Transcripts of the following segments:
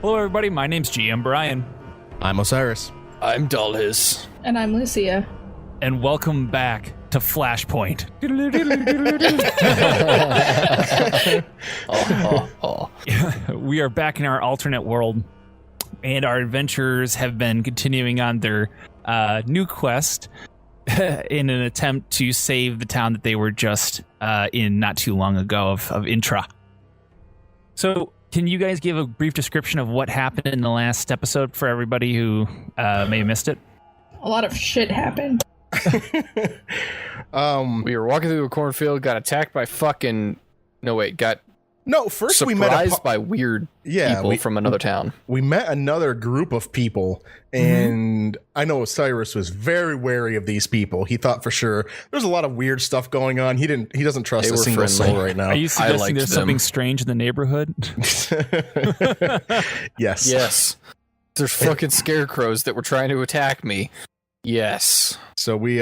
Hello, everybody. My name's GM Brian. I'm Osiris. I'm Dalhis. And I'm Lucia. And welcome back to Flashpoint. We are back in our alternate world, and our adventurers have been continuing on their new quest in an attempt to save the town that they were just in not too long ago of Intra. So, can you guys give a brief description of what happened in the last episode for everybody who may have missed it? A lot of shit happened. We were walking through a cornfield, got attacked by fucking... First surprised we met by weird people from another town. We met another group of people, and I know Osiris was very wary of these people. He thought for sure there's a lot of weird stuff going on. He doesn't trust a single soul right now. Are you suggesting there's something strange in the neighborhood? Yes. Yes. There's fucking scarecrows that were trying to attack me. Yes. So we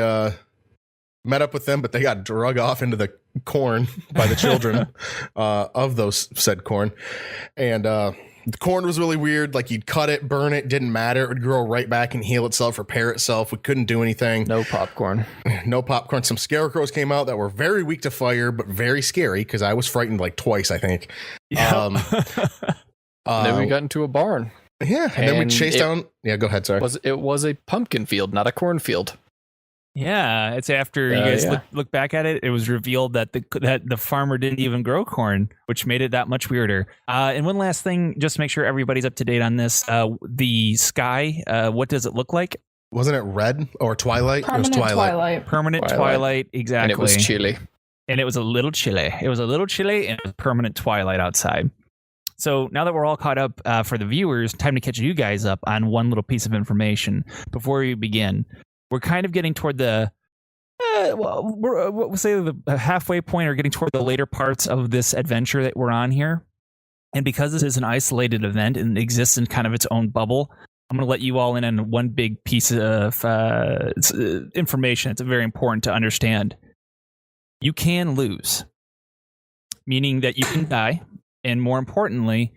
met up with them, but they got drug off into the corn by the children of those said corn. And the corn was really weird. Like, you'd cut it, burn it, didn't matter. It would grow right back and heal itself, repair itself. We couldn't do anything. No popcorn. No popcorn. Some scarecrows came out that were very weak to fire, but very scary, because I was frightened like twice, I think. Yeah. Then we got into a barn. Yeah, and then we chased down... Yeah, go ahead, sorry. It was a pumpkin field, not a cornfield. Yeah, it's after you guys look back at it, it was revealed that the farmer didn't even grow corn, which made it that much weirder. And one last thing, just to make sure everybody's up to date on this, the sky, what does it look like? Wasn't it red or twilight? Permanent It was twilight. Permanent twilight, exactly. And it was chilly. And it was a little chilly. And it was permanent twilight outside. So now that we're all caught up for the viewers, time to catch you guys up on one little piece of information before we begin. We're kind of getting toward the, we'll say the halfway point, or getting toward the later parts of this adventure that we're on here. And because this is an isolated event and exists in kind of its own bubble, I'm going to let you all in on one big piece of information. It's very important to understand. You can lose, meaning that you can die. And more importantly,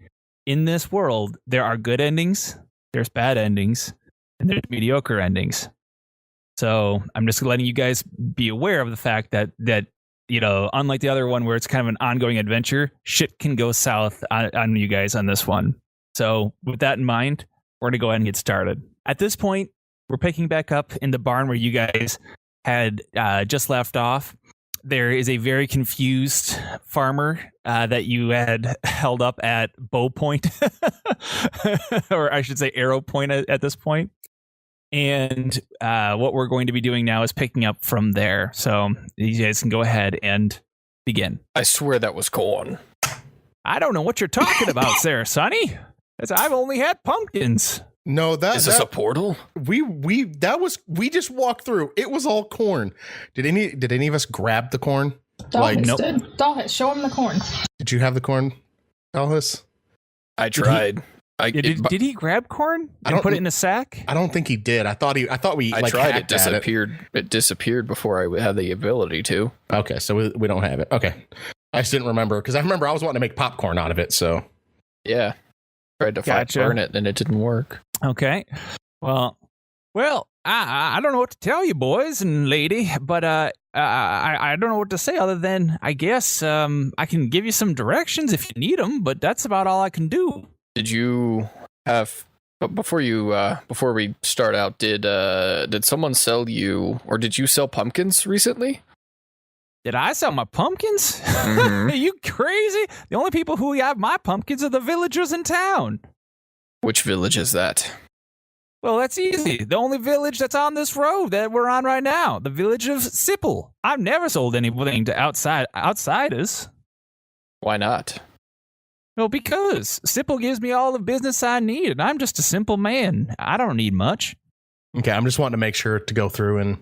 in this world, there are good endings, there's bad endings, and there's mediocre endings. So I'm just letting you guys be aware of the fact that unlike the other one where it's kind of an ongoing adventure, shit can go south on you guys on this one. So with that in mind, we're going to go ahead and get started. At this point, we're picking back up in the barn where you guys had just left off. There is a very confused farmer that you had held up at bow point, or I should say arrow point at this point. And what we're going to be doing now is picking up from there. So you guys can go ahead and begin. I swear that was corn. I don't know what you're talking about, Sarah, Sonny. I've only had pumpkins. No, is this a portal? We just walked through. It was all corn. Did any of us grab the corn? Dalhis did. Dalhis, show him the corn. Did you have the corn, Dalhis? I tried. Did he grab corn and put it in a sack? I don't think he did. I thought we. I tried. It disappeared. It disappeared before I had the ability to. Okay, so we don't have it. Okay, I just didn't remember, because I remember I was wanting to make popcorn out of it. So yeah, tried to burn it and it didn't work. Okay, well, I don't know what to tell you, boys and lady, but I don't know what to say other than I guess I can give you some directions if you need them, but that's about all I can do. Did you have before we start out? Did someone sell you, or did you sell pumpkins recently? Did I sell my pumpkins? Mm-hmm. Are you crazy? The only people who have my pumpkins are the villagers in town. Which village is that? Well, that's easy. The only village that's on this road that we're on right now, the village of Sipple. I've never sold anything to outsiders. Why not? Well, because Sipple gives me all the business I need, and I'm just a simple man. I don't need much. Okay, I'm just wanting to make sure to go through and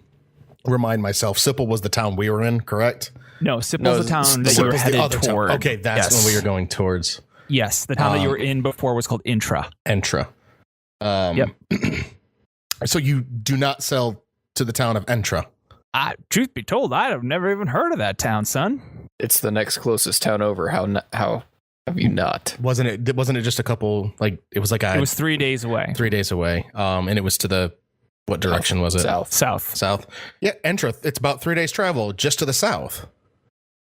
remind myself. Sipple was the town we were in, correct? No, Sipple's the town that you were headed toward. Okay, that's when we were going towards. Yes, the town that you were in before was called Intra. Yep. So you do not sell to the town of Entra? Truth be told, I have never even heard of that town, son. It's the next closest town over. How Have you not? Wasn't it just a couple, like, it was 3 days away. 3 days away. And it was to what direction was it? South. Yeah, Entrith. It's about 3 days travel just to the south.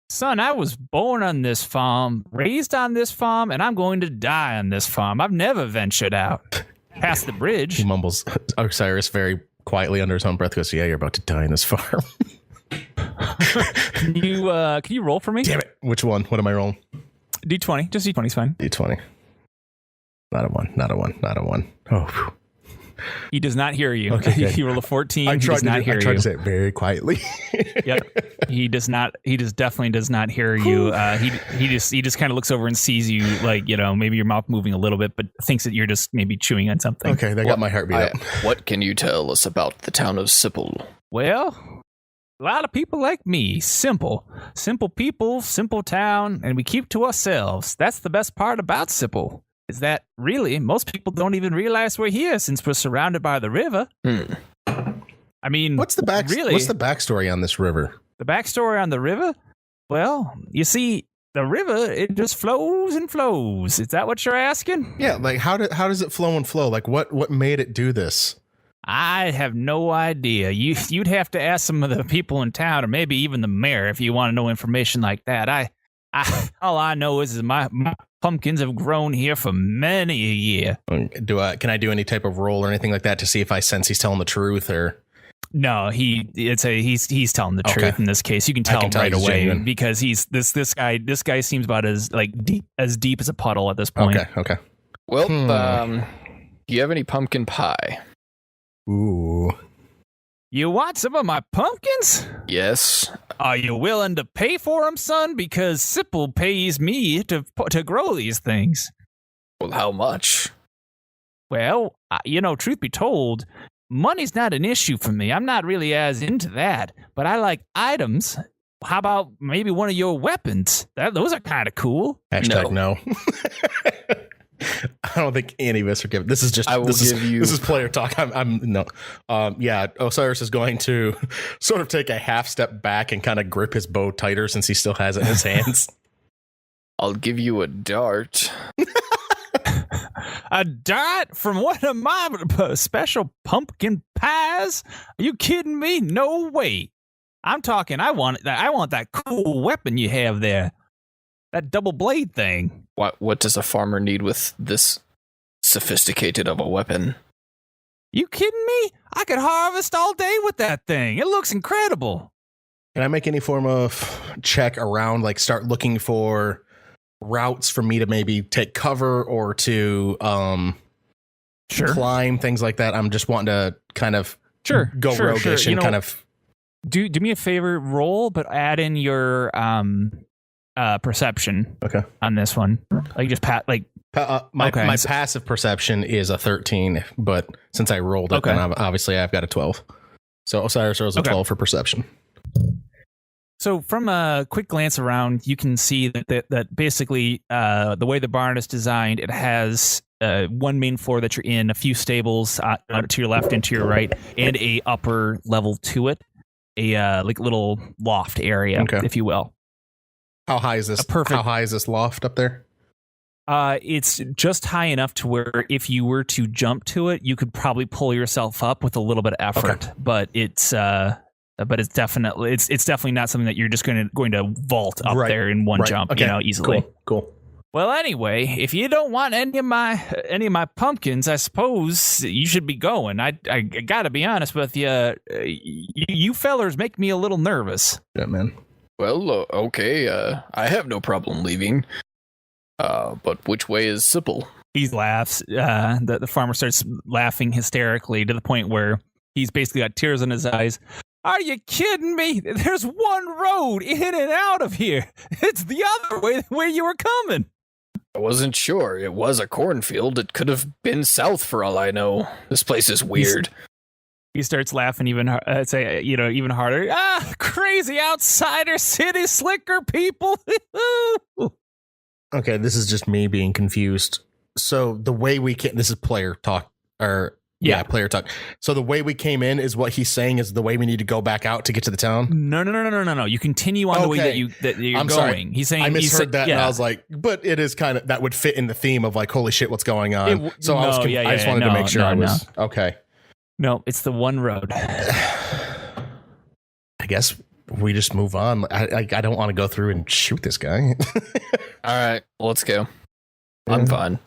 Son, I was born on this farm, raised on this farm, and I'm going to die on this farm. I've never ventured out past the bridge. He mumbles, Osiris very quietly under his own breath goes, yeah, you're about to die on this farm. Can you roll for me? Damn it. Which one? What am I rolling? D20. Just D20 is fine. D20. Not a one. Oh, phew. He does not hear you. Okay, good. He rolled a 14. He does not hear you. I tried to say it very quietly. Yep. He does not. He just definitely does not hear you. He just kind of looks over and sees you, like, maybe your mouth moving a little bit, but thinks that you're just maybe chewing on something. Okay, that got my heartbeat up. What can you tell us about the town of Sipple? Well, a lot of people like me. Simple people, simple town, and we keep to ourselves. That's the best part about Sipple. Is that really most people don't even realize we're here since we're surrounded by the river. I mean, what's the backstory on this river? The backstory on the river? Well, you see, the river, it just flows and flows. Is that what you're asking? Yeah, like how does it flow and flow? Like what made it do this? I have no idea. You'd have to ask some of the people in town, or maybe even the mayor, if you want to know information like that. All I know is my pumpkins have grown here for many a year. Can I do any type of roll or anything like that to see if I sense he's telling the truth or? No, he's telling the truth in this case. You can tell right away genuine. Because he's this guy seems about as deep as a puddle at this point. Okay. Well, do you have any pumpkin pie? Ooh. You want some of my pumpkins? Yes. Are you willing to pay for them, son? Because Sipple pays me to grow these things. Well, how much? Well, truth be told, money's not an issue for me. I'm not really as into that, but I like items. How about maybe one of your weapons? Those are kind of cool. #no. I don't think any of us are giving. This is just. This is player talk. I'm no. Yeah, Osiris is going to sort of take a half step back and kind of grip his bow tighter since he still has it in his hands. I'll give you a dart. A dart from one of my special pumpkin pies? Are you kidding me? No way. I'm talking. I want that cool weapon you have there. That double blade thing. What does a farmer need with this sophisticated of a weapon? You kidding me? I could harvest all day with that thing. It looks incredible. Can I make any form of check around, like start looking for routes for me to maybe take cover or to climb, things like that? I'm just wanting to kind of go roguish and kind of do me a favor, roll, but add in your perception. Okay. On this one, like just my passive perception is a 13, but since I rolled it, then obviously I've got a 12. So Osiris rolls a 12 for perception. So from a quick glance around, you can see that basically the way the barn is designed, it has one main floor that you're in, a few stables to your left and to your right, and a upper level to it, a little loft area, if you will. How high is this? How high is this loft up there? It's just high enough to where if you were to jump to it, you could probably pull yourself up with a little bit of effort. Okay. But it's definitely not something that you're just going to vault up there in one jump, easily. Cool. Well, anyway, if you don't want any of my pumpkins, I suppose you should be going. I got to be honest with you. You fellers make me a little nervous. Yeah, man. Well, okay. I have no problem leaving. But which way is Sipple? He laughs. The farmer starts laughing hysterically to the point where he's basically got tears in his eyes. Are you kidding me? There's one road in and out of here. It's the other way where you were coming. I wasn't sure. It was a cornfield. It could have been south for all I know. This place is weird. He starts laughing even harder. Crazy outsider, city slicker people. Okay, this is just me being confused. So the way we can, this is player talk, or Yeah, player talk. So the way we came in is what he's saying is the way we need to go back out to get to the town. No. You continue on the way that you're I'm going. Sorry. He's saying I misheard that, yeah. and I was like, but it is kind of that would fit in the theme of like, holy shit, what's going on? I just wanted to make sure I was okay. No, it's the one road. I guess we just move on. I don't want to go through and shoot this guy. All right, let's go. I'm fine.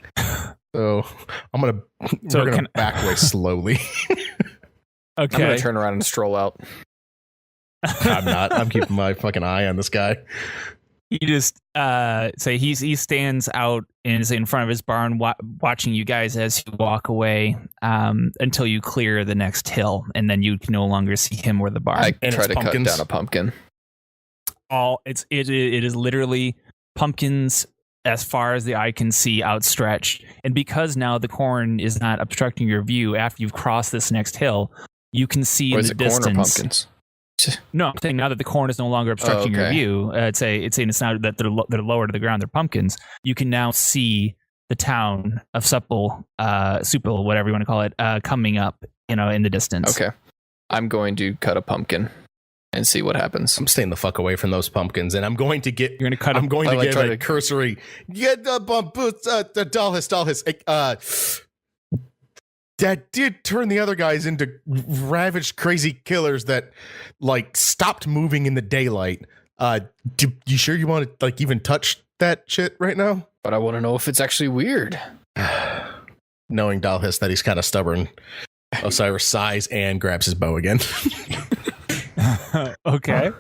So we're gonna back away slowly. Okay. I'm gonna turn around and stroll out. I'm not. I'm keeping my fucking eye on this guy. He just say he stands out and is in front of his barn watching you guys as you walk away until you clear the next hill, and then you can no longer see him or the barn. I try to cut down a pumpkin. It is literally pumpkins as far as the eye can see, outstretched. And because now the corn is not obstructing your view after you've crossed this next hill, you can see in the distance. Corn or pumpkins? No, I'm saying now that the corn is no longer obstructing your view, it's saying it's not that they're lower to the ground, they're pumpkins. You can now see the town of Supple, whatever you want to call it, coming up, in the distance. Okay, I'm going to cut a pumpkin and see what happens. I'm staying the fuck away from those pumpkins, and I'm going to get. You're going to cut. I'm going to give a cursory. Get the dollhouse. That did turn the other guys into ravaged, crazy killers that like stopped moving in the daylight. You sure you want to like even touch that shit right now? But I want to know if it's actually weird. Knowing Dalhis that he's kind of stubborn, Osiris sighs and grabs his bow again. Okay.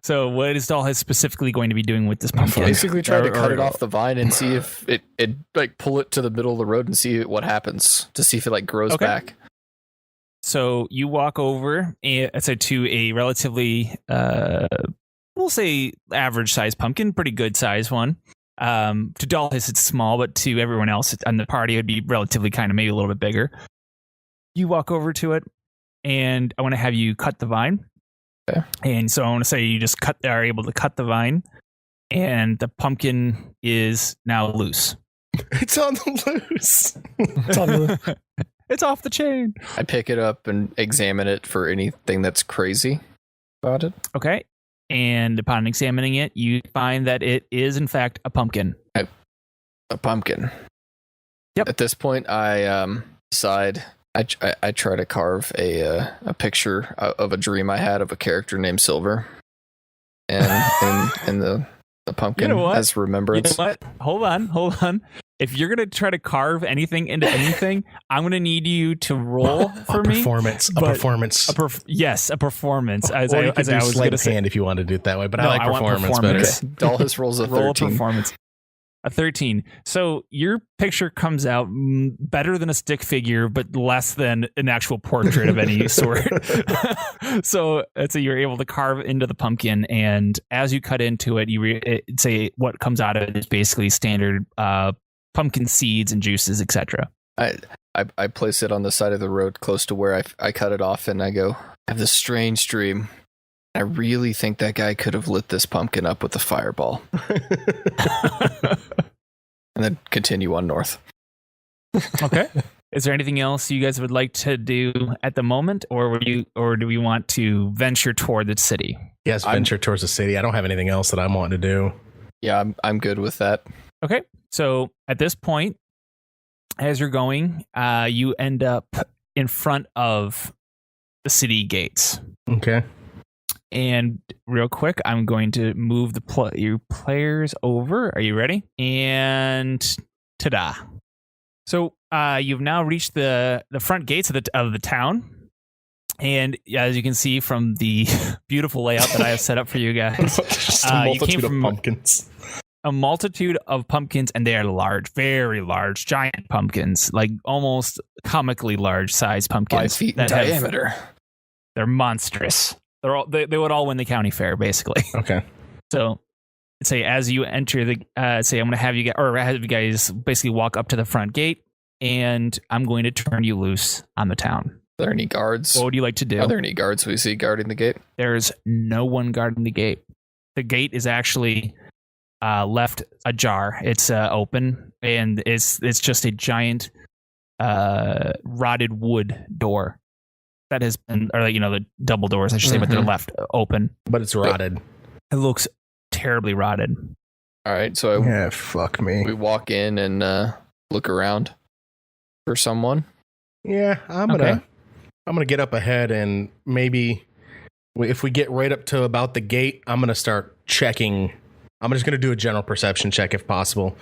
So what is Dalhis specifically going to be doing with this pumpkin? Basically try to cut it off the vine and see if it like pull it to the middle of the road and see what happens to see if it like grows back. So you walk over to a relatively we'll say average size pumpkin, pretty good size one. To Dalhis it's small, but to everyone else on the party it would be relatively kind of maybe a little bit bigger. You walk over to it and I want to have you cut the vine. Okay. And so I want to say you just are able to cut the vine, and the pumpkin is now loose. It's on the loose. It's off the chain. I pick it up and examine it for anything that's crazy about it. Okay. And upon examining it, you find that it is in fact a pumpkin. A pumpkin. Yep. At this point, I decide. I try to carve a picture of a dream I had of a character named Silver, and in the pumpkin as remembrance. You know what? Hold on. If you're gonna try to carve anything into anything, I'm gonna need you to roll for me. A performance. Yes, a performance. As I was going to say, if you want to do it that way, but I like performance better. Dalhis rolls a 13. Roll a performance. A 13. So your picture comes out better than a stick figure, but less than an actual portrait of any sort. So you're able to carve into the pumpkin, and as you cut into it, say what comes out of it is basically standard pumpkin seeds and juices, etc. I place it on the side of the road close to where I cut it off, and I go, I have this strange dream. I really think that guy could have lit this pumpkin up with a fireball. And then continue on north. Okay. Is there anything else you guys would like to do at the moment, or do we want to venture toward the city? Yes, venture towards the city. I don't have anything else that I'm wanting to do. Yeah, I'm good with that. Okay. So at this point, as you're going, you end up in front of the city gates. Okay. And real quick, I'm going to move your players over. Are you ready? And ta-da. So you've now reached the front gates of the town. And as you can see from the beautiful layout that I have set up for you guys, just a multitude of pumpkins. A multitude of pumpkins, and they are large, very large, giant pumpkins, like almost comically large size pumpkins. 5 feet in diameter. They're monstrous. They would all win the county fair, basically. Okay. So, say as you enter the, I'm going to have you guys basically walk up to the front gate, and I'm going to turn you loose on the town. Are there any guards? What would you like to do? Are there any guards we see guarding the gate? There's no one guarding the gate. The gate is actually left ajar. It's open, and it's just a giant rotted wood door that has been, or the double doors, I should say, but they're left open. But it's rotted. It looks terribly rotted. All right, so fuck me. we walk in and look around for someone. Yeah, I'm gonna get up ahead, and maybe if we get right up to about the gate, I'm gonna start checking. I'm just gonna do a general perception check if possible.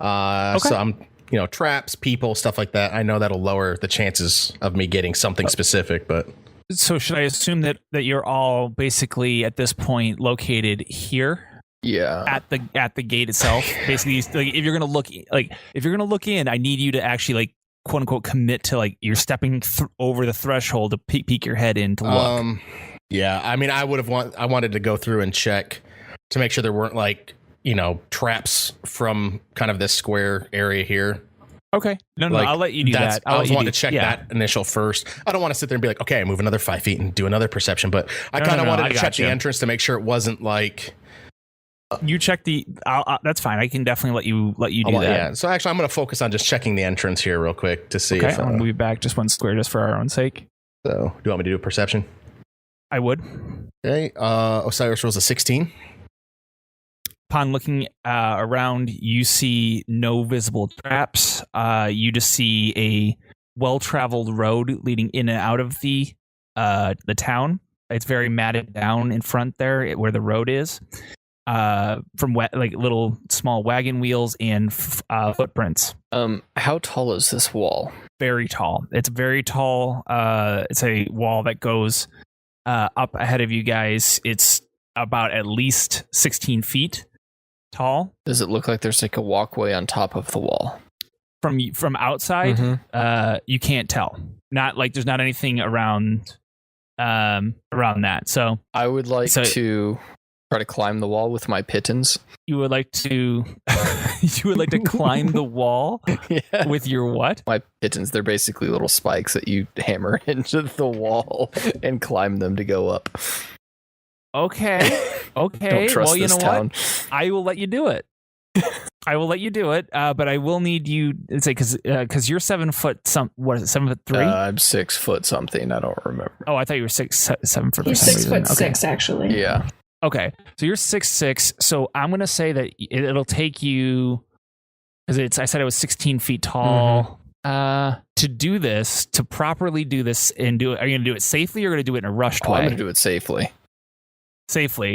So I'm, traps, people, stuff like that. I know that'll lower the chances of me getting something specific, but. So should I assume that you're all basically at this point located here? Yeah. At the gate itself. Basically, if you're gonna look in, I need you to actually quote unquote commit to you're stepping over the threshold to peek your head in to look. Yeah, I mean, I wanted to go through and check to make sure there weren't traps from kind of this square area here. Okay. No, I'll let you do that. I was wanting to check that initial first. I don't want to sit there and be like, okay, move another 5 feet and do another perception, but I kind of wanted to check the entrance to make sure it wasn't like. You check the. That's fine. I can definitely let you do that. Yeah. So actually, I'm going to focus on just checking the entrance here real quick to see if. I'll move you back just one square just for our own sake. So, do you want me to do a perception? I would. Okay. Osiris rolls a 16. Upon looking around, you see no visible traps. You just see a well-traveled road leading in and out of the town. It's very matted down in front there where the road is. From little small wagon wheels and footprints. How tall is this wall? Very tall. It's very tall. It's a wall that goes up ahead of you guys. It's about at least 16 feet tall. Does it look like there's a walkway on top of the wall? From outside, you can't tell. Not there's not anything around that. So I would like to try to climb the wall with my pittons. You would like to climb the wall with your what? My pittons. They're basically little spikes that you hammer into the wall and climb them to go up. Okay. Don't trust this town. What? I will let you do it. But I will need you to say because you're 7 foot. What is it? 7'3"? I'm 6 foot something. I don't remember. Oh, I thought you were 7 foot. You're 6'6", actually. Yeah. Okay, so you're 6'6". So I'm gonna say that it'll take you because I said it was 16 feet tall. To do this, to properly do this and do it. Are you gonna do it safely or are you gonna do it in a rushed way? I'm gonna do it safely.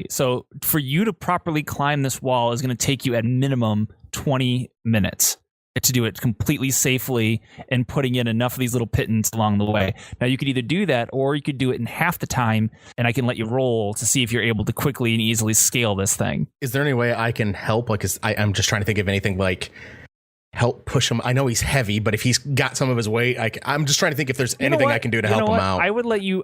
So for you to properly climb this wall is going to take you at minimum 20 minutes to do it completely safely and putting in enough of these little pittance along the way. Now you could either do that or you could do it in half the time and I can let you roll to see if you're able to quickly and easily scale this thing. Is there any way I can help? I'm just trying to think of anything help push him. I know he's heavy, but if he's got some of his weight, I'm just trying to think if there's anything I can do to help him out. I would let you,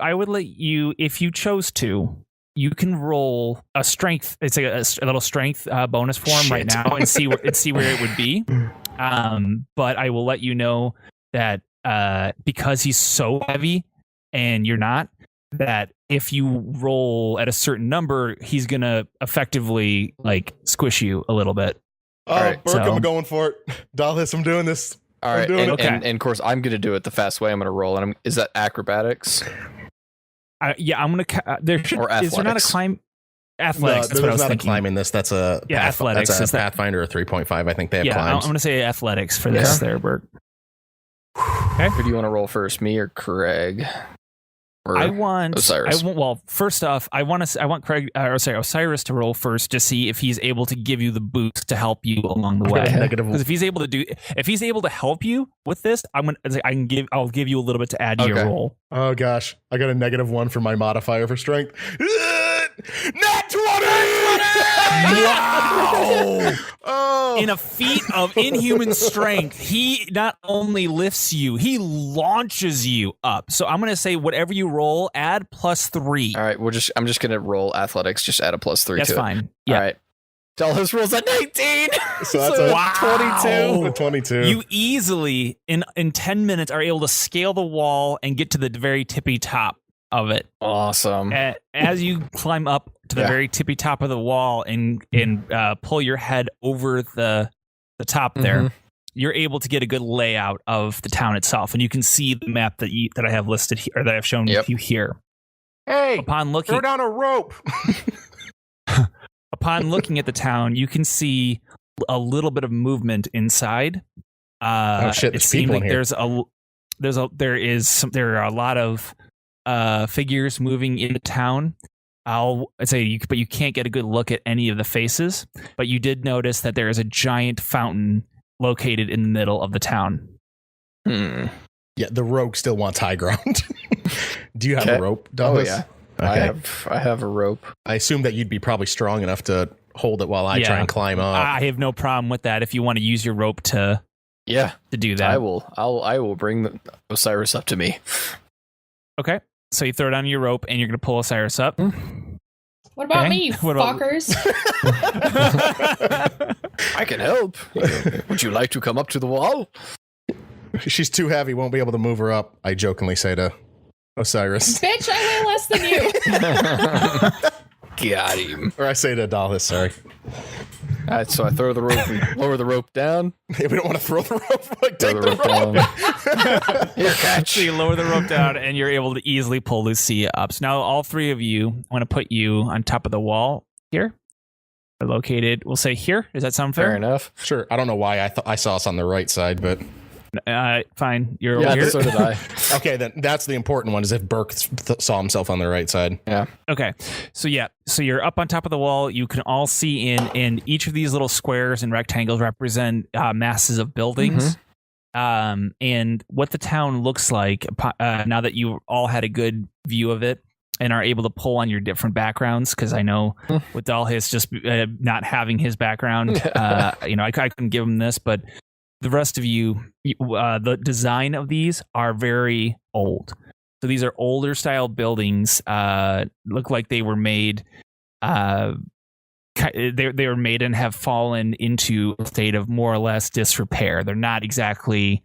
if you chose to, you can roll a strength. It's a little strength bonus for him right now, and see where it would be. But I will let you know that because he's so heavy and you're not, that if you roll at a certain number, he's gonna effectively squish you a little bit. Oh, right, Burke, I'm going for it. Dallas, I'm doing this. All right, and of course I'm gonna do it the fast way. I'm gonna roll, and is that acrobatics? I'm gonna. Is there not a climb? Athletics. No, there's not a climb in this. That's a athletics. That's a Pathfinder or 3.5. I think they have climbs. I'm gonna say athletics for this there, Bert. Okay. Who do you want to roll first, me or Craig? Or I want Osiris. Well, first off, I want Osiris to roll first to see if he's able to give you the boost to help you along the way. Because if he's able to help you with this, I'll give you a little bit to add to your roll. Oh gosh, I got a -1 for my modifier for strength. Nat 20! Wow! Oh. In a feat of inhuman strength, he not only lifts you, he launches you up. So I'm going to say whatever you roll, add +3. All right, I'm just going to roll athletics, just add a +3 That's to fine. it. Yeah. All right. Dallas rolls at 19. So that's a 22. 22. You easily, in 10 minutes, are able to scale the wall and get to the very tippy top of it. Awesome. As you climb up to the very tippy top of the wall and pull your head over the top there, you're able to get a good layout of the town itself, and you can see the map that I have listed here, or that I've shown you here. Hey, upon looking, throw down a rope. Upon looking at the town, you can see a little bit of movement inside. Oh shit! It seems like there are a lot of figures moving in the town. I'd say, but you can't get a good look at any of the faces. But you did notice that there is a giant fountain located in the middle of the town. Yeah, the rogue still wants high ground. Do you have a rope, Douglas? Oh yeah, okay. I have a rope. I assume that you'd be probably strong enough to hold it while I try and climb up. I have no problem with that. If you want to use your rope to do that, I will bring Osiris up to me. Okay, so you throw down your rope and you're going to pull Osiris up. What about me, fuckers? I can help. Would you like to come up to the wall? She's too heavy, won't be able to move her up, I jokingly say to Osiris. Bitch, I weigh less than you. Got him. Or I say to Adalis, sorry. All right, so I throw the rope and lower the rope down. Yeah, we don't want to throw the rope. Like, take the rope. Here, catch. So you lower the rope down and you're able to easily pull Lucia up. So now all three of you, I want to put you on top of the wall here. We're located, we'll say here. Does that sound fair? Fair enough. Sure. I don't know why I saw us on the right side, but... Fine. You're over here. So did I. Okay, then that's the important one, is if Burke saw himself on the right side. Yeah. Okay. So you're up on top of the wall. You can all see in, and each of these little squares and rectangles represent masses of buildings. And what the town looks like now that you all had a good view of it and are able to pull on your different backgrounds, because I know with Dalhis just not having his background, I couldn't give him this, but the rest of you, the design of these are very old. So these are older style buildings. Look like they were made. They were made and have fallen into a state of more or less disrepair. They're not exactly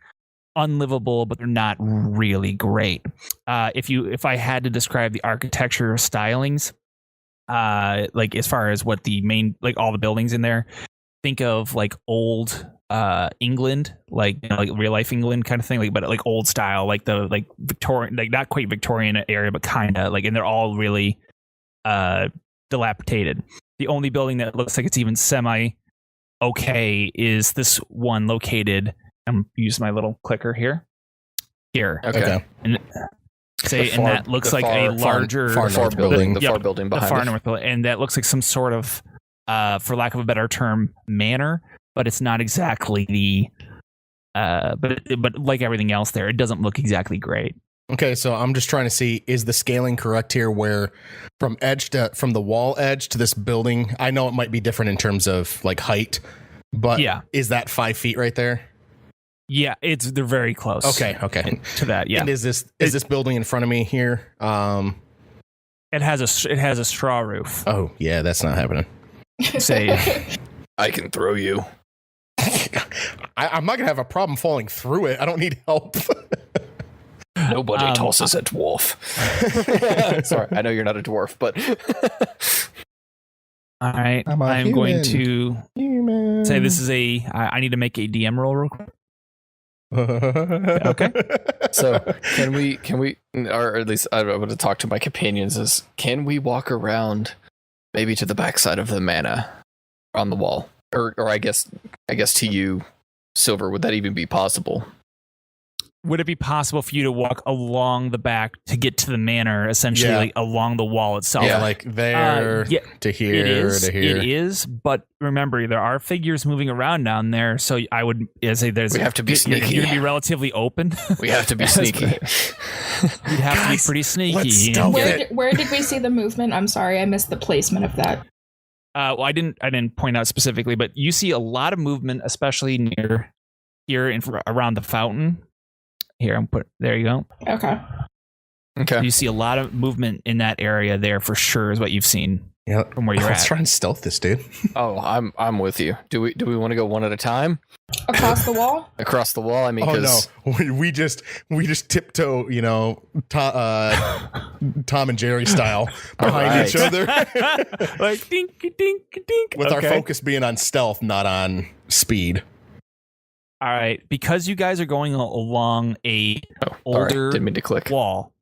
unlivable, but they're not really great. If I had to describe the architecture stylings, like as far as what the main, like all the buildings in there, think of like old England, like real life England kind of thing, like, but like old style, like the Victorian, like not quite Victorian area, but kind of like, and they're all really dilapidated. The only building that looks like it's even semi okay is this one located. I'm use my little clicker here. Okay. And that looks like a larger far building. The far building behind the far north building, and that looks like some sort of, for lack of a better term, manor. But it's not exactly the, but like everything else there, it doesn't look exactly great. Okay, so I'm just trying to see, is the scaling correct here where from the wall edge to this building, I know it might be different in terms of like height, but is that 5 feet right there? Yeah, they're very close. Okay. To that, yeah. And is this building in front of me here? It has a straw roof. Oh, yeah, that's not happening. Say I can throw you. I'm not gonna have a problem falling through it. I don't need help. Nobody tosses a dwarf. Sorry, I know you're not a dwarf, but all right. I'm going to say this is I need to make a DM roll real quick. Okay. So can we, or at least I want to talk to my companions, can we walk around maybe to the backside of the manor on the wall? Or I guess to you, Silver, would that even be possible? Would it be possible for you to walk along the back to get to the manor, essentially like along the wall itself? Yeah, like there to here to here. It is, but remember, there are figures moving around down there, so I would say we have to be sneaky. You're going to be relatively open. We have to be sneaky. You'd have to be pretty sneaky. Where did we see the movement? I'm sorry, I missed the placement of that. Well, I didn't point out specifically, but you see a lot of movement, especially near here around the fountain. Here, there you go. Okay. You see a lot of movement in that area there for sure is what you've seen from where you're at. Let's try and stealth this, dude. Oh, I'm with you. Do we want to go one at a time? Across the wall? Across the wall? I mean, we just tiptoe, Tom and Jerry style behind each other. Like dink, dink, dink. With our focus being on stealth, not on speed. All right, because you guys are going along a older Didn't mean to click. wall,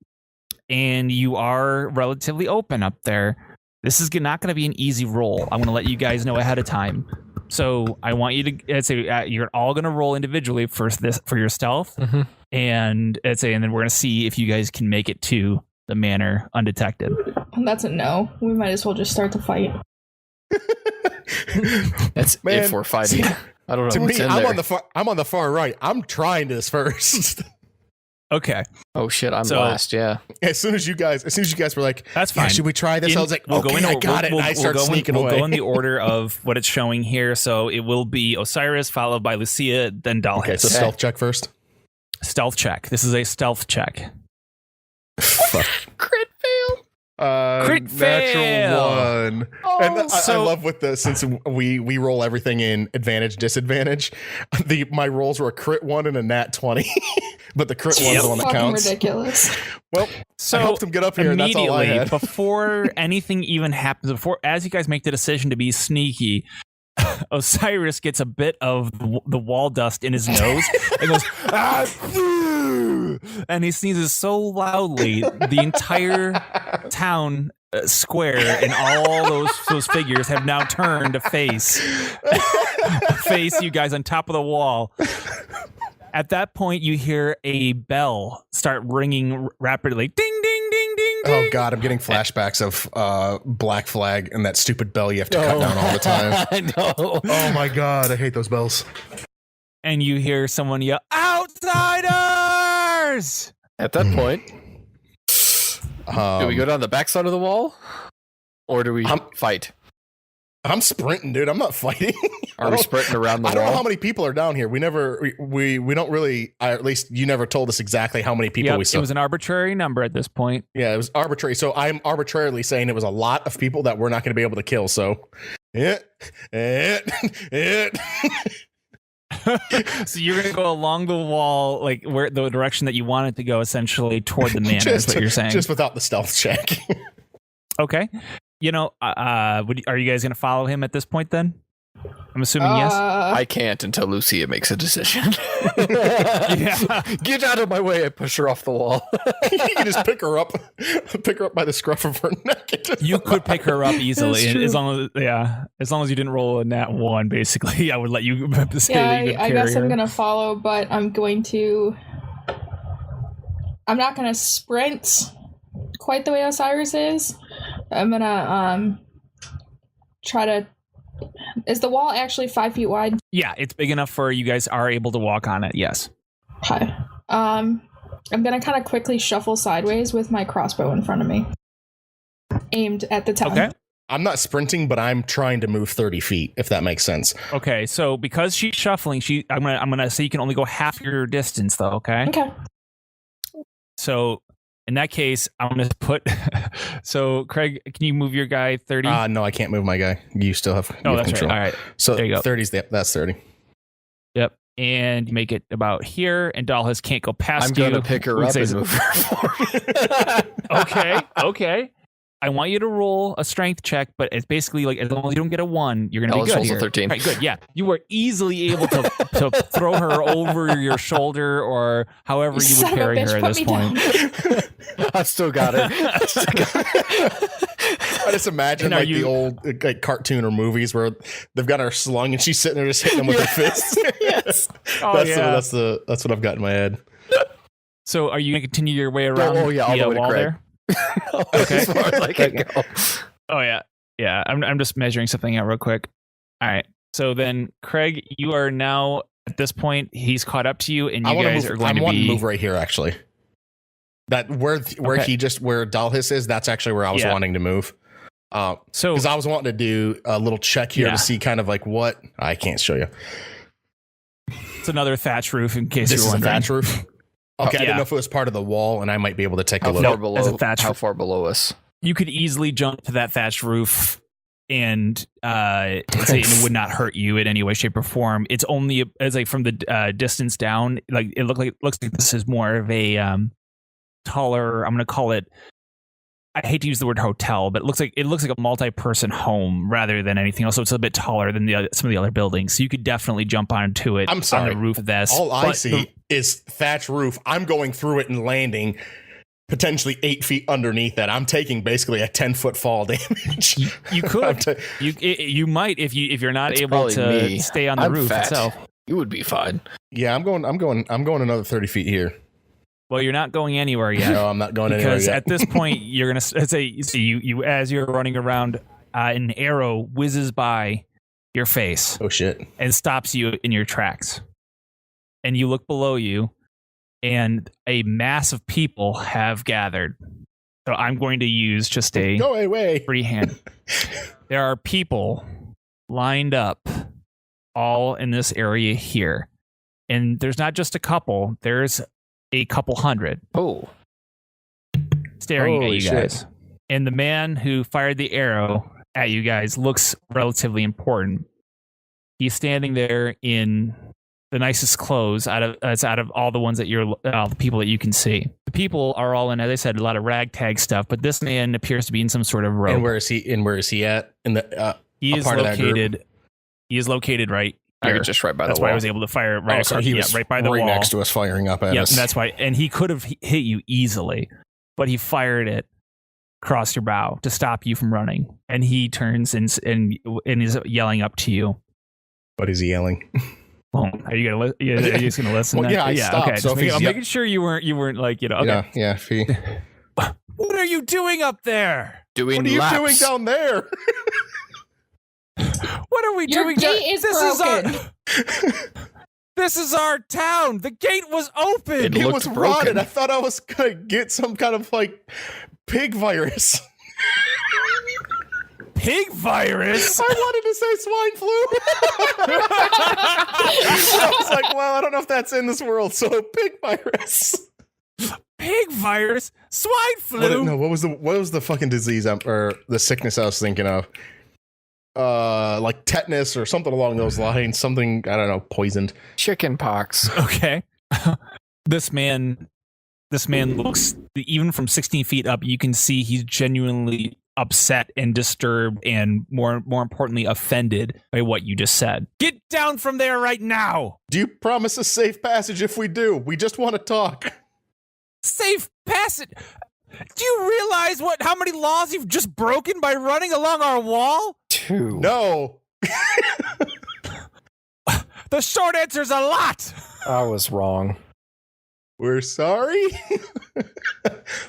and you are relatively open up there. This is not going to be an easy roll. I'm going to let you guys know ahead of time. So I want you to say you're all going to roll individually for your stealth, and and then we're going to see if you guys can make it to the manor undetected. That's a no. We might as well just start the fight. That's if we're fighting. I don't know. To what's me, in I'm there. on the far right. I'm trying this first. Okay. Oh shit! I'm So- last. Yeah. As soon as you guys were like, That's yeah, fine. should we try this? I was like, I got it. And I start sneaking we'll away. go in the order of what it's showing here. So it will be Osiris, followed by Lucia, then Dalhis. Okay, so stealth check first. Stealth check. This is a stealth check. Crit fail. Crit natural fail. 1. Oh, And I so- love with the since we roll everything in advantage disadvantage. My rolls were a crit 1 and a nat 20, but the crit one's the one that Fucking counts. ridiculous. Well, So I helped him get up here. And that's all I immediately, had. before anything even happens, as you guys make the decision to be sneaky, Osiris gets a bit of the wall dust in his nose and goes, and he sneezes so loudly the entire town square and all those figures have now turned to face you guys on top of the wall. At that point, you hear a bell start ringing rapidly. Ding, ding, ding, ding, ding. Oh God, I'm getting flashbacks of Black Flag and that stupid bell you have to cut down all the time. I know. Oh my God, I hate those bells. And you hear someone yell, "Outsiders!" At that point, do we go down the backside of the wall, or do we fight? I'm sprinting, dude. I'm not fighting. Are we sprinting around the I don't know wall? how many people are down here. We don't really. At least you never told us exactly how many people Yep, we saw. it was an arbitrary number at this point. Yeah, it was arbitrary. So I'm arbitrarily saying it was a lot of people that we're not going to be able to kill. So, So you're going to go along the wall, like where the direction that you want it to go, essentially toward the manor. Is what you're saying. Just without the stealth check. Okay. You know, are you guys going to follow him at this point then? I'm assuming yes. I can't until Lucia makes a decision. Yeah. Get out of my way! I push her off the wall. You can just pick her up by the scruff of her neck. You could pick her up easily, and as long as you didn't roll a nat 1, basically, I would let you say that you could I carry guess I'm her. gonna follow, but I'm not gonna sprint quite the way Osiris is. I'm gonna try to. Is the wall actually 5 feet wide? Yeah, it's big enough for you guys are able to walk on it. Yes. Okay. I'm gonna kind of quickly shuffle sideways with my crossbow in front of me, aimed at the town. Okay. I'm not sprinting, but I'm trying to move 30 feet, if that makes sense. Okay. So because she's shuffling, I'm gonna say you can only go half your distance, though. Okay. Okay. So in that case, I'm gonna put. So Craig, can you move your guy 30? No, I can't move my guy. You still have. Oh, you have that's control. right. All right. So There you go. 30's that's 30. Yep. And you make it about here, and Dalhis can't go past I'm you. gonna pick her We'd up say- and move her forward. Okay. I want you to roll a strength check, but it's basically like as long as you don't get a 1, you're gonna be Dallas good rolls a here. 13. Right, good. Yeah, you were easily able to throw her over your shoulder or however you would Son of a carry bitch, her at put this me point. down. I still got her. I just imagine And are like you- the old like cartoon or movies where they've got her slung and she's sitting there just hitting them with her fists. Yes. Oh, yeah. That's what I've got in my head. So are you gonna continue your way around all the way to wall Craig. there? Okay. As far as I can go. Oh yeah. I'm just measuring something out real quick. All right. So then, Craig, you are now at this point. He's caught up to you, and you guys are going to be. to move right here actually. That where Okay. where Dalhis is. That's actually where I was Yeah. wanting to move. So Because I was wanting to do a little check here Yeah. to see kind of like what I can't show you. it's another thatch roof, in case This you're is a wondering. thatch roof. Okay, I Yeah. didn't know if it was part of the wall, and I might be able to take a How look. far No, below? as a thatch How roof. far below us? You could easily jump to that thatched roof, and it would not hurt you in any way, shape, or form. It's only as like from the distance down, like it looks like this is more of a taller. I'm going to call it I hate to use the word hotel, but it looks like a multi-person home rather than anything else. So it's a bit taller than some of the other buildings. So you could definitely jump onto it. I'm sorry. On the roof of this. All I see is thatch roof. I'm going through it and landing potentially 8 feet underneath that. I'm taking basically a 10-foot fall damage. You could. You might if you're not It's able to me. stay on the I'm roof fat. itself. You would be fine. Yeah, I'm going another 30 feet here. Well, you're not going anywhere yet. No, I'm not going anywhere Because yet. at this point, you're gonna say you as you're running around, an arrow whizzes by your face Oh shit. and stops you in your tracks. And you look below you, and a mass of people have gathered. So I'm going to use just a Go away. free hand. There are people lined up all in this area here. And there's not just a couple, there's a couple hundred Oh, staring at Holy you shit. guys. And the man who fired the arrow at you guys looks relatively important. He's standing there in the nicest clothes out of all the ones that the people that you can see. The people are all in, as I said, a lot of ragtag stuff, but this man appears to be in some sort of robe. And where is he at? In the He is part of that group? located. He is located right I here. could just right by That's the why wall. I was able to fire right. so across, he yeah, was right by the right wall. next to us, firing up at Yeah, us. and that's why. And he could have hit you easily, but he fired it across your bow to stop you from running. And he turns and is yelling up to you. What is he yelling? Well, are you gonna? Are you just gonna listen? Well, yeah, I stopped, Okay. so if he's I'm ye- making sure you weren't like okay. Yeah. Fee. What are you doing up there? Doing What are you laps. doing down there? What are we Your doing? gate is broken. This is our town. The gate was open. It It looked was broken. rotted. I thought I was gonna get some kind of like pig virus. Pig virus. I wanted to say swine flu. I was like, well, I don't know if that's in this world. So pig virus. Pig virus. Swine flu. What was the fucking disease or the sickness I was thinking of? Like tetanus or something along those lines. Something, I don't know, poisoned. Chicken pox. Okay. This man looks, even from 16 feet up, you can see he's genuinely upset and disturbed and more importantly offended by what you just said. Get down from there right now. Do you promise a safe passage if we do? We just want to talk. Safe passage. Do you realize how many laws you've just broken by running along our wall? 2. No. The short answer is a lot. I was wrong. We're sorry.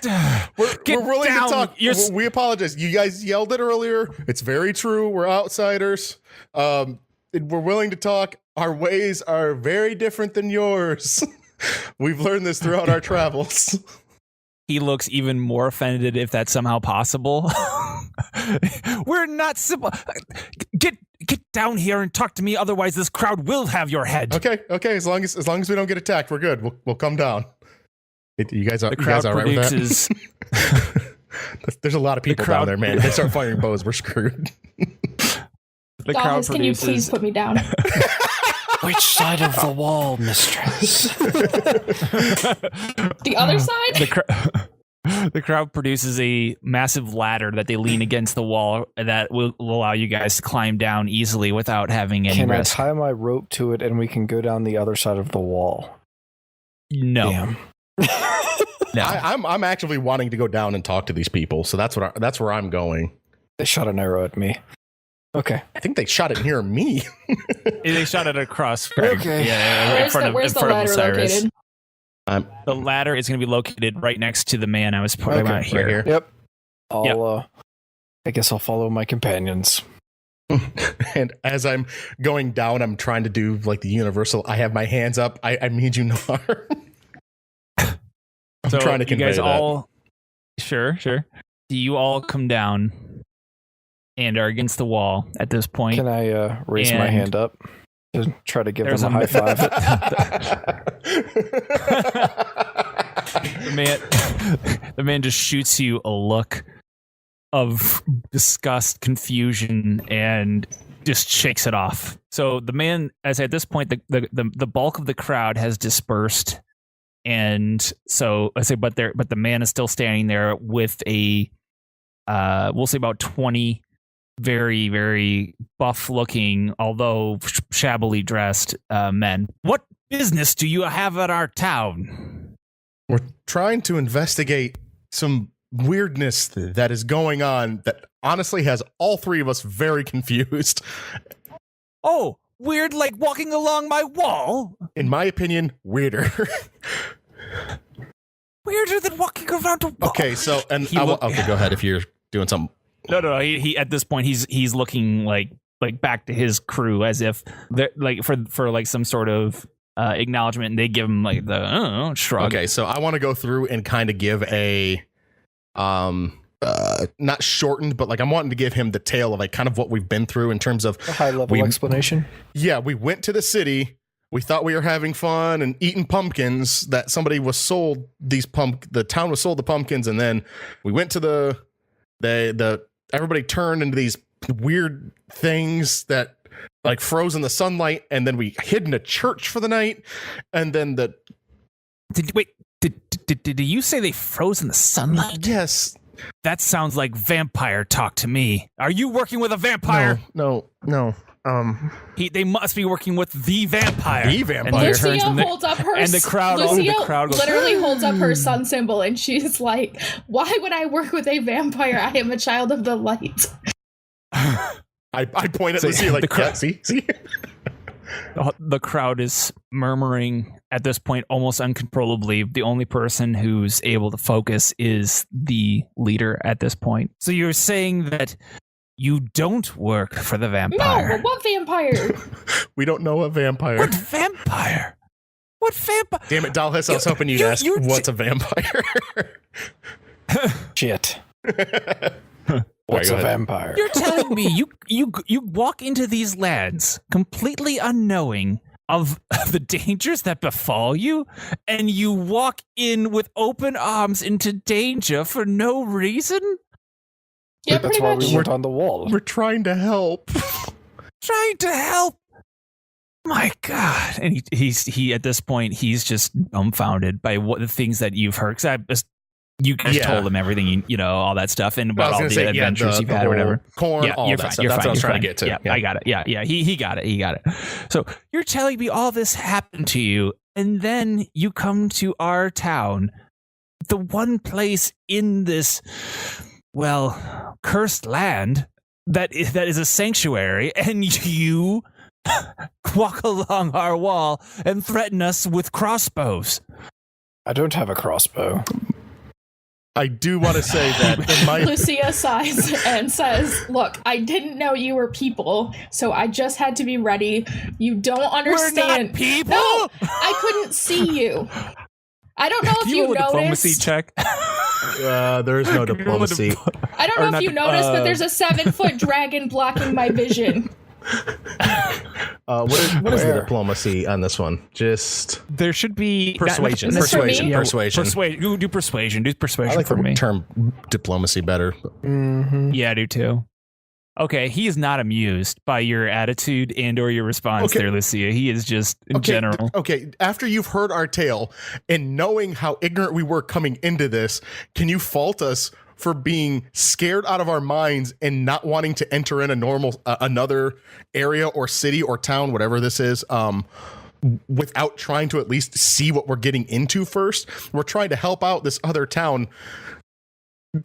Get we're willing down. to talk. We apologize. You guys yelled it earlier. It's very true. We're outsiders. We're willing to talk. Our ways are very different than yours. We've learned this throughout our travels. He looks even more offended if that's somehow possible. We're not simple. Get down here and talk to me. Otherwise, this crowd will have your head. Okay. As long as we don't get attacked, we're good. We'll come down. You guys are The crowd all right produces. with that? There's a lot of people crowd- down there, man. If they start firing bows, we're screwed. The crowd Dollars, can you produces. please put me down? Which side of the wall, mistress? The other side? The crowd produces a massive ladder that they lean against the wall that will allow you guys to climb down easily without having any Can I risk. tie my rope to it and we can go down the other side of the wall? No. Damn. No. I'm actively wanting to go down and talk to these people, so that's where I'm going. They shot an arrow at me. Okay. I think they shot it near me. They shot it across. Greg. Okay. Yeah, in front of Where's the in front ladder of Cyrus. located? The ladder is going to be located right next to the man I was pointing Okay, out here. Right here. Yep. I guess I'll follow my companions. And as I'm going down, I'm trying to do like the universal. I have my hands up. I need you no harm. I'm So trying to you convey guys that. all. Sure. Do you all come down and are against the wall at this point? Can I raise my And- hand up to try to give There's them a high five? The man just shoots you a look of disgust, confusion, and just shakes it off. So the man, as at this point, the bulk of the crowd has dispersed, and so I say, but the man is still standing there with a we'll say about 20 very, very buff looking, although shabbily dressed men. What business do you have at our town? We're trying to investigate some weirdness that is going on that honestly has all three of us very confused. Oh, weird, like walking along my wall? In my opinion, weirder. Weirder than walking around a wall. Okay, so okay, go ahead if you're doing something. No. He at this point he's looking like back to his crew as if they're like for like some sort of acknowledgement, and they give him like the shrug. Okay, so I want to go through and kind of give a not shortened, but like I'm wanting to give him the tale of like kind of what we've been through in terms of A high level explanation. Yeah, we went to the city. We thought we were having fun and eating pumpkins. That somebody was sold the town was sold the pumpkins, and then we went to the everybody turned into these weird things that like froze in the sunlight, and then we hid in a church for the night, and then Did you say they froze in the sunlight? Yes. That sounds like vampire talk to me. Are you working with a vampire? No. They must be working with the vampire. The vampire. Lucia holds up her and the crowd goes, literally holds up her sun symbol, and she's like, "Why would I work with a vampire? I am a child of the light." I point at Lucia like, yeah, see. The crowd is murmuring at this point almost uncontrollably. The only person who's able to focus is the leader at this point. So you're saying that you don't work for the vampire? No, what vampire? We don't know a vampire. What vampire? What vampire? Damn it, Dalhis, I was hoping you'd ask what's a vampire. Shit. What's a vampire? You're telling me you walk into these lands completely unknowing of the dangers that befall you, and you walk in with open arms into danger for no reason? Yeah, That's pretty why much. we went on the wall. We're trying to help. Trying to help. My God. And he at this point, he's just dumbfounded by what the things that you've heard. Because you guys told him everything, all that stuff, and about all the adventures you've had or whatever. Corn, all you're that fine, stuff. you're That's fine, what I was you're trying to fine. get to. Yeah, I got it. Yeah. He got it. So you're telling me all this happened to you, and then you come to our town, the one place in this, cursed land that is a sanctuary, and you walk along our wall and threaten us with crossbows. I don't have a crossbow. I do want to say that in my Lucia sighs and says, "Look, I didn't know you were people, so I just had to be ready. You don't understand. We're not people. No, I couldn't see you. I don't know if you roll a diplomacy noticed. check. there is no diplomacy. I don't know if you noticed, but there's a 7-foot dragon blocking my vision." What is the diplomacy on this one? Just There should be persuasion. Is this for me? Persuasion. Do persuasion. Do persuasion I like for the me. term diplomacy better. Mm-hmm. Yeah, I do too. Okay, he is not amused by your attitude and or your response there, Lucia. He is just in general. Okay, after you've heard our tale and knowing how ignorant we were coming into this, can you fault us for being scared out of our minds and not wanting to enter in a normal another area or city or town, whatever this is, without trying to at least see what we're getting into first? We're trying to help out this other town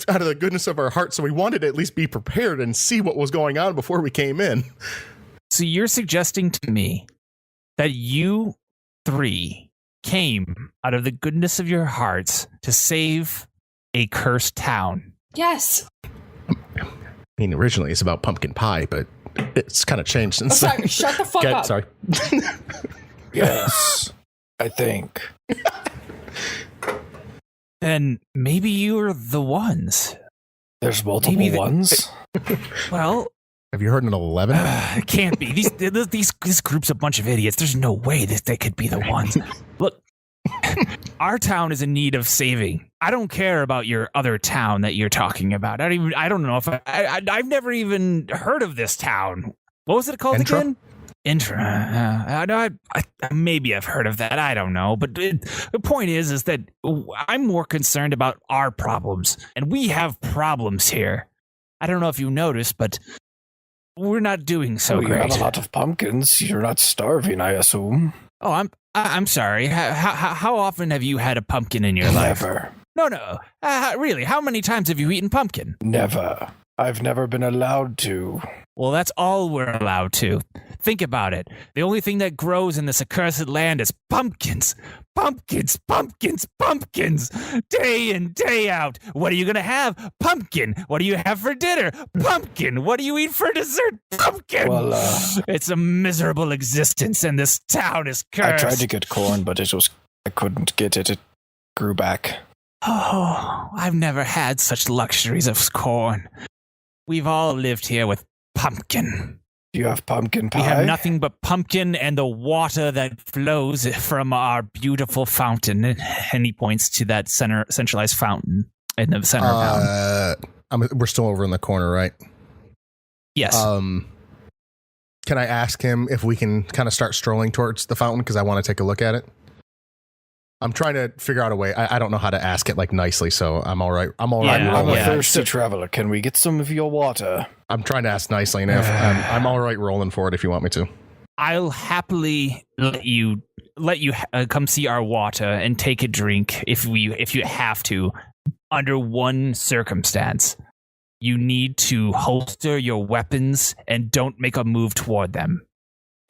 out of the goodness of our heart, so we wanted to at least be prepared and see what was going on before we came in. So you're suggesting to me that you three came out of the goodness of your hearts to save a cursed town? Yes. I mean, originally it's about pumpkin pie, but it's kind of changed since Sorry, then. shut the fuck up. Sorry. Yes, I think. Then maybe you're the ones. There's multiple Maybe ones. Well, Have you heard an 11? it can't be. This group's a bunch of idiots. There's no way that they could be the ones. Look, our town is in need of saving. I don't care about your other town that you're talking about. I don't know if I've never even heard of this town. What was it called again? Intra. Maybe I've heard of that. I don't know. But the point is that I'm more concerned about our problems, and we have problems here. I don't know if you noticed, but we're not doing so You great. have a lot of pumpkins. You're not starving, I assume. Oh, I'm sorry. How often have you had a pumpkin in your life? Never. No. Really, how many times have you eaten pumpkin? Never. I've never been allowed to. Well, that's all we're allowed to. Think about it. The only thing that grows in this accursed land is pumpkins. Pumpkins, pumpkins, pumpkins. Day in, day out. What are you going to have? Pumpkin. What do you have for dinner? Pumpkin. What do you eat for dessert? Pumpkin. Well, it's a miserable existence, and this town is cursed. I tried to get corn, but I couldn't get it. It grew back. Oh, I've never had such luxuries of corn. We've all lived here with pumpkin. Do you have pumpkin pie? We have nothing but pumpkin and the water that flows from our beautiful fountain. And he points to that centralized fountain in the center of town. We're still over in the corner, right? Yes. Can I ask him if we can kind of start strolling towards the fountain because I want to take a look at it? I'm trying to figure out a way. I don't know how to ask it like nicely, so I'm all right. I'm all right. I'm a Yeah. thirsty traveler. Can we get some of your water? I'm trying to ask nicely, and I'm all right rolling for it if you want me to. I'll happily let you come see our water and take a drink if you have to. Under one circumstance, you need to holster your weapons and don't make a move toward them.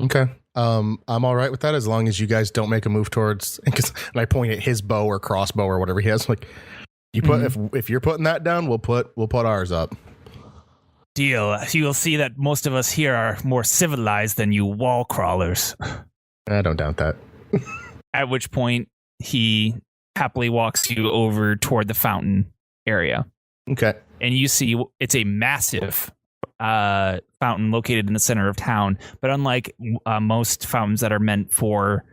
Okay. I'm all right with that as long as you guys don't make a move towards. And I point at his bow or crossbow or whatever he has. Like, you put if you're putting that down, we'll put ours up. Deal. You'll see that most of us here are more civilized than you wall crawlers. I don't doubt that. At which point he happily walks you over toward the fountain area. Okay. And you see it's a massive fountain located in the center of town. But unlike most fountains that are meant for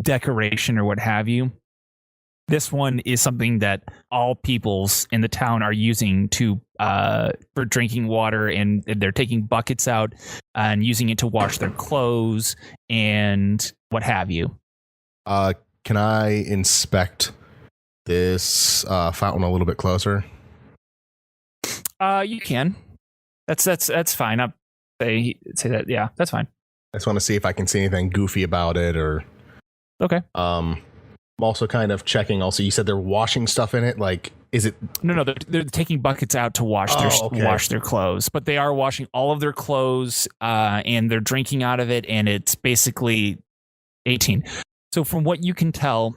decoration or what have you, this one is something that all peoples in the town are using for drinking water, and they're taking buckets out and using it to wash their clothes and what have you. Can I inspect this fountain a little bit closer? You can. That's fine. I'll say that. Yeah, that's fine. I just want to see if I can see anything goofy about it or. Okay. I'm also kind of checking. Also, you said they're washing stuff in it. Like, is it? No. They're taking buckets out to wash their clothes, but they are washing all of their clothes, and they're drinking out of it, and it's basically 18. So, from what you can tell,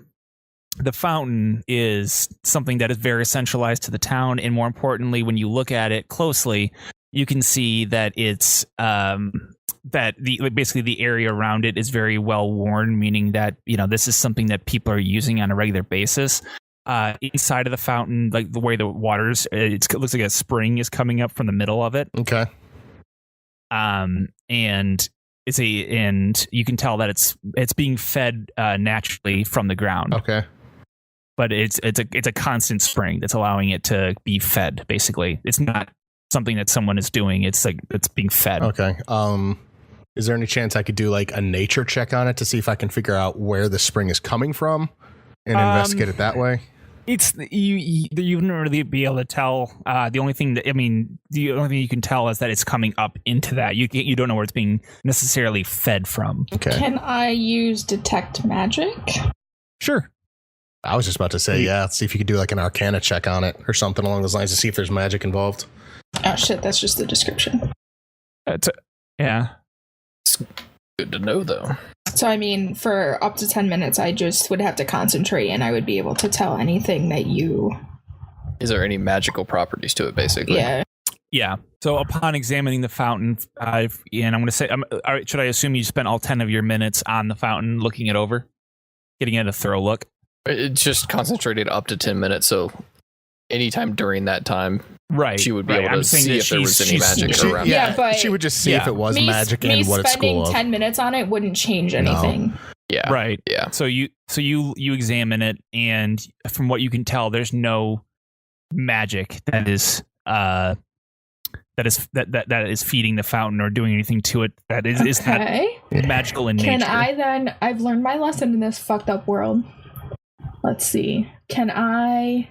the fountain is something that is very centralized to the town, and more importantly, when you look at it closely, you can see that it's basically the area around it is very well worn, meaning that this is something that people are using on a regular basis. Inside of the fountain, like the way the water's, it looks like a spring is coming up from the middle of it. Okay. And you can tell that it's being fed naturally from the ground. Okay. But it's a constant spring that's allowing it to be fed. Basically, it's not something that someone is doing. It's like it's being fed. Okay. Is there any chance I could do like a nature check on it to see if I can figure out where the spring is coming from and investigate it that way? It's you wouldn't really be able to tell. The only thing you can tell is that it's coming up into that. You don't know where it's being necessarily fed from. Okay. Can I use detect magic? Sure. I was just about to say, let's see if you could do like an arcana check on it or something along those lines to see if there's magic involved. Oh shit, that's just the description. Yeah. It's good to know, though. So I mean, for up to 10 minutes, I just would have to concentrate, and I would be able to tell anything that you. Is there any magical properties to it, basically? Yeah. Yeah. So upon examining the fountain, and I'm going to say, should I assume you spent all 10 of your minutes on the fountain looking it over, getting it a thorough look? It's just concentrated up to 10 minutes, so anytime during that time, right, she would be able to see if there was any magic around. Yeah, but she would just see if it was magic and what it's spending school of. 10 minutes on it wouldn't change anything. No. Yeah. Right. Yeah. So you examine it, and from what you can tell, there's no magic that is feeding the fountain or doing anything to it that is not magical in nature. Can I then? I've learned my lesson in this fucked up world. Let's see. Can I?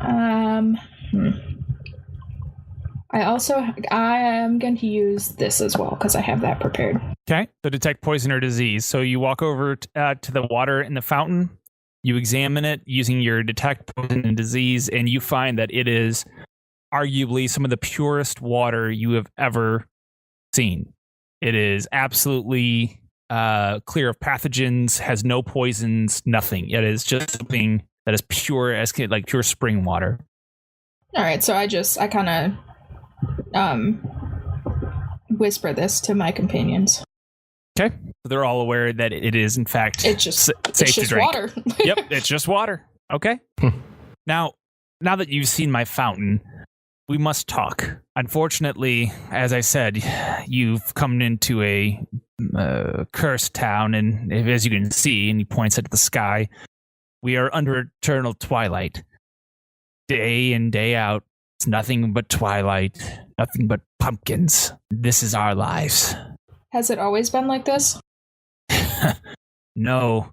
Hmm. I am going to use this as well because I have that prepared. Okay. So detect poison or disease. So you walk over to the water in the fountain. You examine it using your detect poison and disease, and you find that it is arguably some of the purest water you have ever seen. It is absolutely clear of pathogens, has no poisons, nothing. It is just something that is pure as like pure spring water. All right, so I kind of whisper this to my companions. Okay, so they're all aware that it is in fact It's just water. Yep, it's just water. Okay. Now that you've seen my fountain, we must talk. Unfortunately, as I said, you've come into a cursed town, and as you can see, and he points at the sky, we are under eternal twilight. Day in, day out, it's nothing but twilight, nothing but pumpkins. This is our lives. Has it always been like this? No,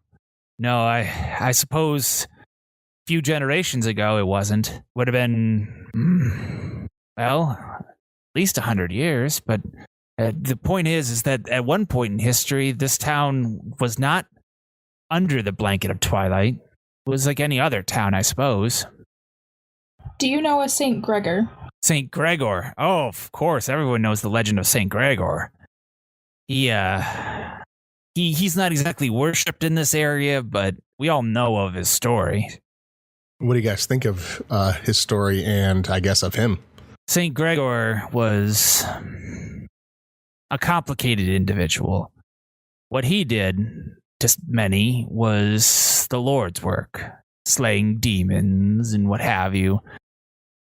I suppose a few generations ago it wasn't. Would have been, well, at least 100 years. But the point is that at one point in history, this town was not under the blanket of twilight. It was like any other town, I suppose. Do you know a St. Gregor? St. Gregor. Oh, of course. Everyone knows the legend of St. Gregor. He's not exactly worshipped in this area, but we all know of his story. What do you guys think of his story and I guess of him? St. Gregor was a complicated individual. What he did to many was the Lord's work, slaying demons and what have you.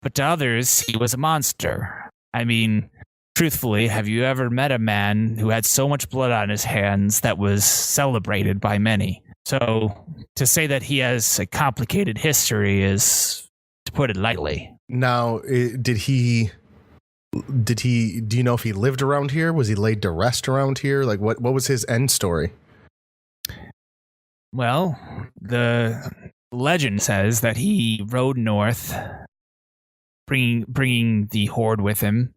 But to others, he was a monster. I mean, truthfully, have you ever met a man who had so much blood on his hands that was celebrated by many? So to say that he has a complicated history is, to put it lightly. Now, do you know if he lived around here? Was he laid to rest around here? Like, what was his end story? Well, the legend says that he rode north, bringing the horde with him,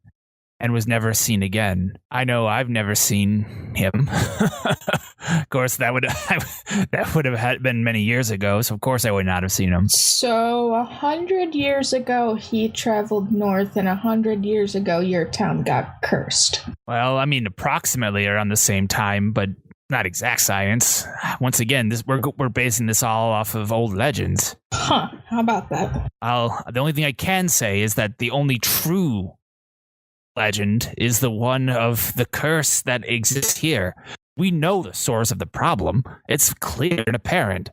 and was never seen again. I know I've never seen him. Of course, that would have been many years ago, so of course I would not have seen him. So 100 years ago, he traveled north, and 100 years ago, your town got cursed. Well, I mean, approximately around the same time, but not exact science. Once again, we're basing this all off of old legends. Huh, how about that? The only thing I can say is that the only true legend is the one of the curse that exists here. We know the source of the problem. It's clear and apparent.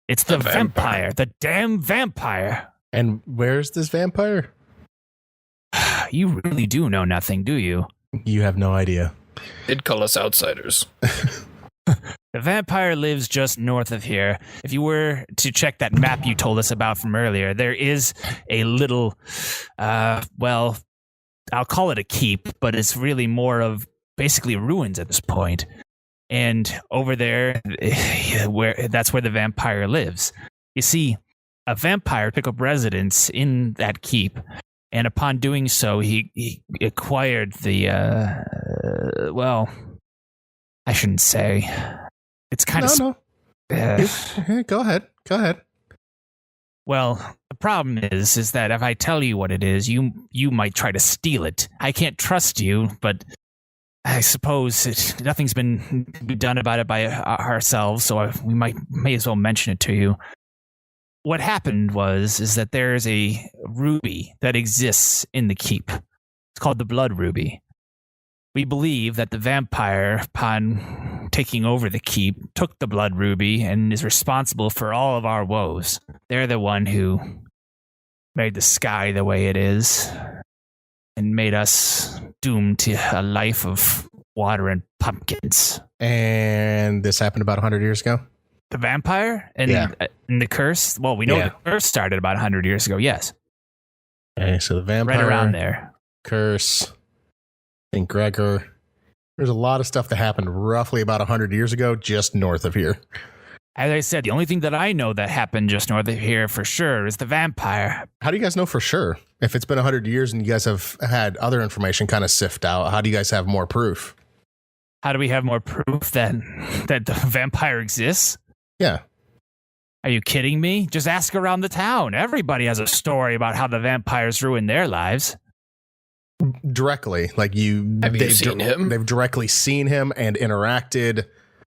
It's the vampire. The damn vampire. And where's this vampire? You really do know nothing, do you? You have no idea. They'd call us outsiders. The vampire lives just north of here. If you were to check that map you told us about from earlier, there is a little, well, I'll call it a keep, but it's really more of basically ruins at this point. And over there, that's where the vampire lives. You see, a vampire took up residence in that keep, and upon doing so, he acquired the, well, I shouldn't say. It's kind of... No. Go ahead. Well, the problem is that if I tell you what it is, you might try to steal it. I can't trust you, but I suppose nothing's been done about it by ourselves, so we may as well mention it to you. What happened is that there's a ruby that exists in the keep. It's called the Blood Ruby. We believe that the vampire, upon taking over the keep, took the Blood Ruby and is responsible for all of our woes. They're the one who made the sky the way it is and made us doomed to a life of water and pumpkins. And this happened about 100 years ago? The vampire? And the curse? Well, we know the curse started about 100 years ago, yes. Okay, so the vampire. Right around there. Curse. St. Gregor. There's a lot of stuff that happened roughly about 100 years ago, just north of here. As I said, the only thing that I know that happened just north of here for sure is the vampire. How do you guys know for sure? If it's been 100 years and you guys have had other information kind of sift out, how do you guys have more proof? How do we have more proof that the vampire exists? Yeah. Are you kidding me? Just ask around the town. Everybody has a story about how the vampires ruined their lives. Directly. Like Have you seen him? They've directly seen him and interacted.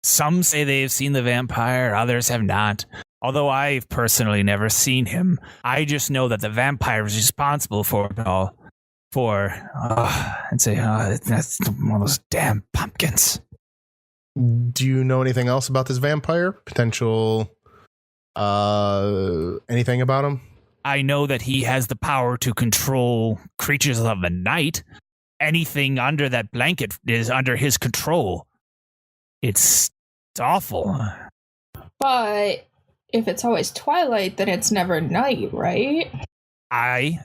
Some say they've seen the vampire, others have not. Although I've personally never seen him, I just know that the vampire is responsible for it all. I'd say that's one of those damn pumpkins. Do you know anything else about this vampire? Potential, anything about him? I know that he has the power to control creatures of the night. Anything under that blanket is under his control. It's awful. But if it's always twilight, then it's never night, right?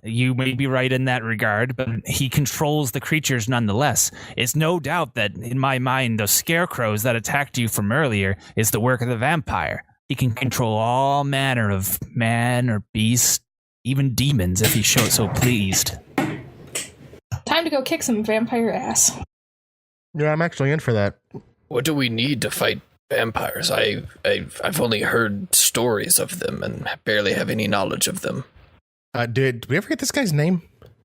You may be right in that regard, but he controls the creatures nonetheless. It's no doubt that, in my mind, those scarecrows that attacked you from earlier is the work of the vampire. He can control all manner of man or beast, even demons if he so pleased. Time to go kick some vampire ass. Yeah, I'm actually in for that. What do we need to fight vampires? I've only heard stories of them and barely have any knowledge of them. Did we ever get this guy's name?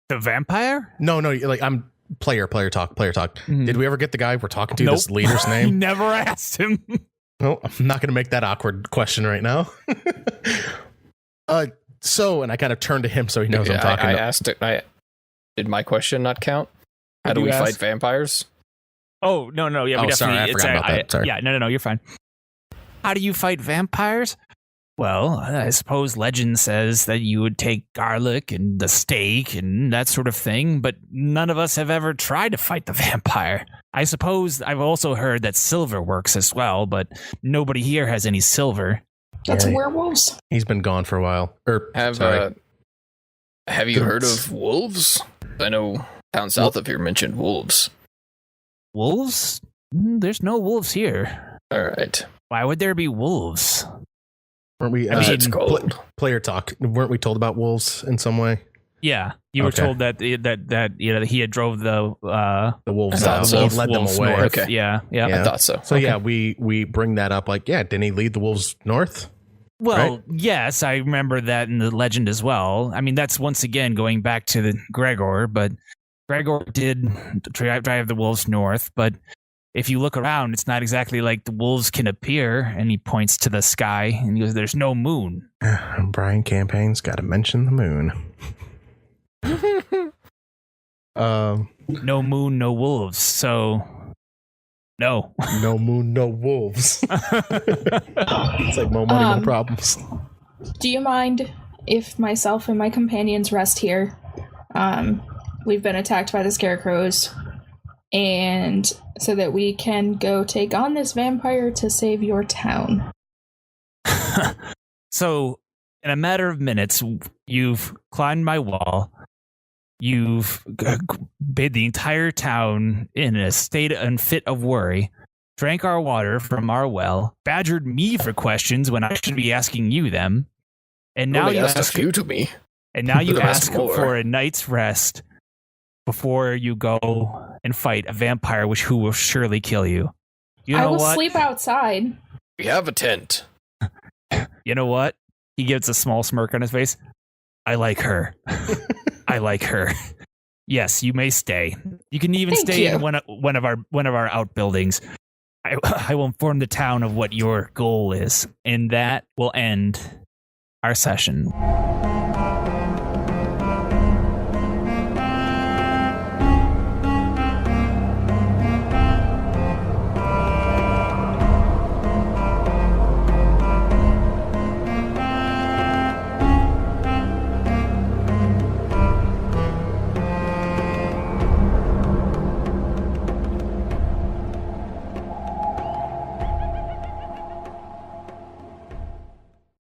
The vampire? No, like I'm player talk. Mm-hmm. Did we ever get the guy we're talking to, Nope. this leader's You name? never asked him. No, I'm not going to make that awkward question right now. And I kind of turned to him so he knows I'm talking. I asked it. Did my question not count? How do we fight vampires? Oh, no, yeah, we definitely... Sorry, I forgot about that. Sorry. Yeah, no, you're fine. How do you fight vampires? Well, I suppose legend says that you would take garlic and the stake and that sort of thing, but none of us have ever tried to fight the vampire. I suppose I've also heard that silver works as well, but nobody here has any silver. That's werewolves. He's been gone for a while. Have you heard of wolves? I know down south of here mentioned wolves. Wolves? There's no wolves here. All right. Why would there be wolves? Weren't we? It's cold. Player talk. Weren't we told about wolves in some way? Yeah, you were told that he had drove the wolves I out. thought so. He led them wolves away. north. Okay. Yeah. I thought so. So yeah, we bring that up. Like, yeah, didn't he lead the wolves north? Well, Right? yes, I remember that in the legend as well. I mean, that's once again going back to the Gregor, but Gregor did drive the wolves north. But if you look around, it's not exactly like the wolves can appear. And he points to the sky and he goes, "There's no moon." Brian Campaign's got to mention the moon. No moon, no wolves. So, no. No moon, no wolves. It's like more money, more problems. Do you mind if myself and my companions rest here? We've been attacked by the scarecrows, and so that we can go take on this vampire to save your town. So, in a matter of minutes, you've climbed my wall. You've bid the entire town in a state and fit of worry, drank our water from our well, badgered me for questions when I should be asking you them, and now you asked ask a few to me. And now you Ask ask more. for a night's rest before you go and fight a vampire, who will surely kill you. You know I will what? sleep outside. We have a tent. You know what? He gives a small smirk on his face. I like her. I like her. Yes, you may stay. You can even Thank stay you. in one of our outbuildings. I will inform the town of what your goal is, and that will end our session.